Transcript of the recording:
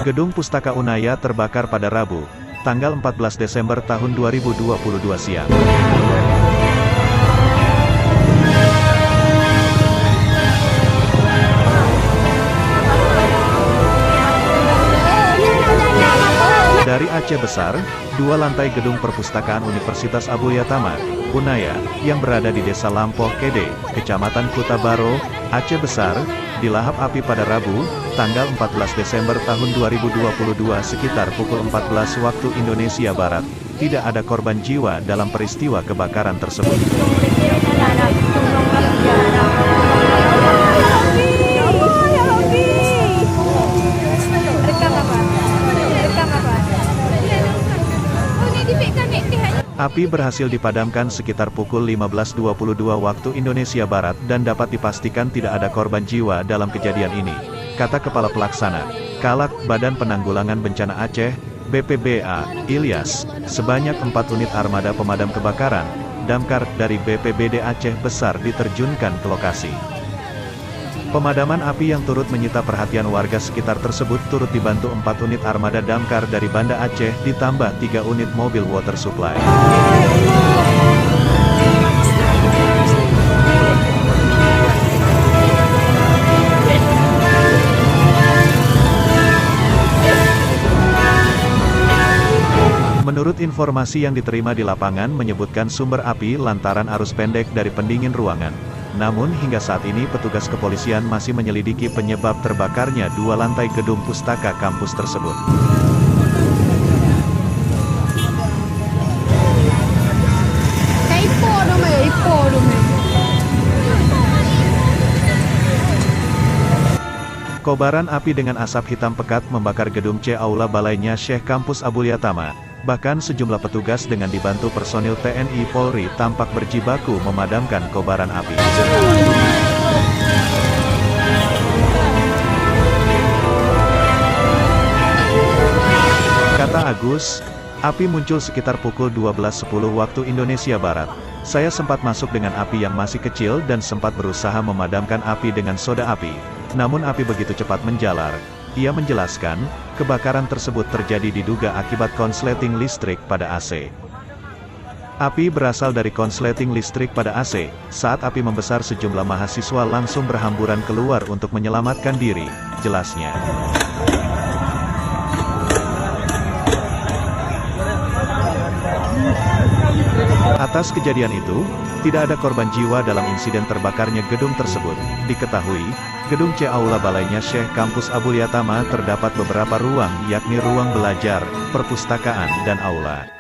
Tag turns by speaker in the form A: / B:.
A: Gedung Pustaka Unaya terbakar pada Rabu, tanggal 14 Desember tahun 2022 siang. Dari Aceh Besar, 2 lantai gedung perpustakaan Universitas Abulya-Tama, Unaya, yang berada di Desa Lampoh Kede, Kecamatan Kuta Baro, Aceh Besar, dilahap api pada Rabu, tanggal 14 Desember tahun 2022 sekitar pukul 14 waktu Indonesia Barat. Tidak ada korban jiwa dalam peristiwa kebakaran tersebut. Api berhasil dipadamkan sekitar pukul 15.22 waktu Indonesia Barat dan dapat dipastikan tidak ada korban jiwa dalam kejadian ini, kata Kepala Pelaksana Kalak Badan Penanggulangan Bencana Aceh, BPBA, Ilyas. Sebanyak 4 unit armada pemadam kebakaran, damkar dari BPBD Aceh Besar diterjunkan ke lokasi. Pemadaman api yang turut menyita perhatian warga sekitar tersebut turut dibantu 4 unit armada damkar dari Banda Aceh ditambah 3 unit mobil water supply. Menurut informasi yang diterima di lapangan menyebutkan sumber api lantaran arus pendek dari pendingin ruangan. Namun hingga saat ini petugas kepolisian masih menyelidiki penyebab terbakarnya 2 lantai gedung pustaka kampus tersebut. Kobaran api dengan asap hitam pekat membakar gedung C Aula Balainya Syekh Kampus Abulya-Tama. Bahkan sejumlah petugas dengan dibantu personil TNI Polri tampak berjibaku memadamkan kobaran api. Kata Agus, api muncul sekitar pukul 12.10 waktu Indonesia Barat. Saya sempat masuk dengan api yang masih kecil dan sempat berusaha memadamkan api dengan soda api. Namun api begitu cepat menjalar. Ia menjelaskan, kebakaran tersebut terjadi diduga akibat konsleting listrik pada AC. Api berasal dari konsleting listrik pada AC. Saat api membesar sejumlah mahasiswa langsung berhamburan keluar untuk menyelamatkan diri, jelasnya. Atas kejadian itu, tidak ada korban jiwa dalam insiden terbakarnya gedung tersebut. Diketahui, gedung C Aula Balainya Syekh Kampus Abulya-Tama terdapat beberapa ruang yakni ruang belajar, perpustakaan dan aula.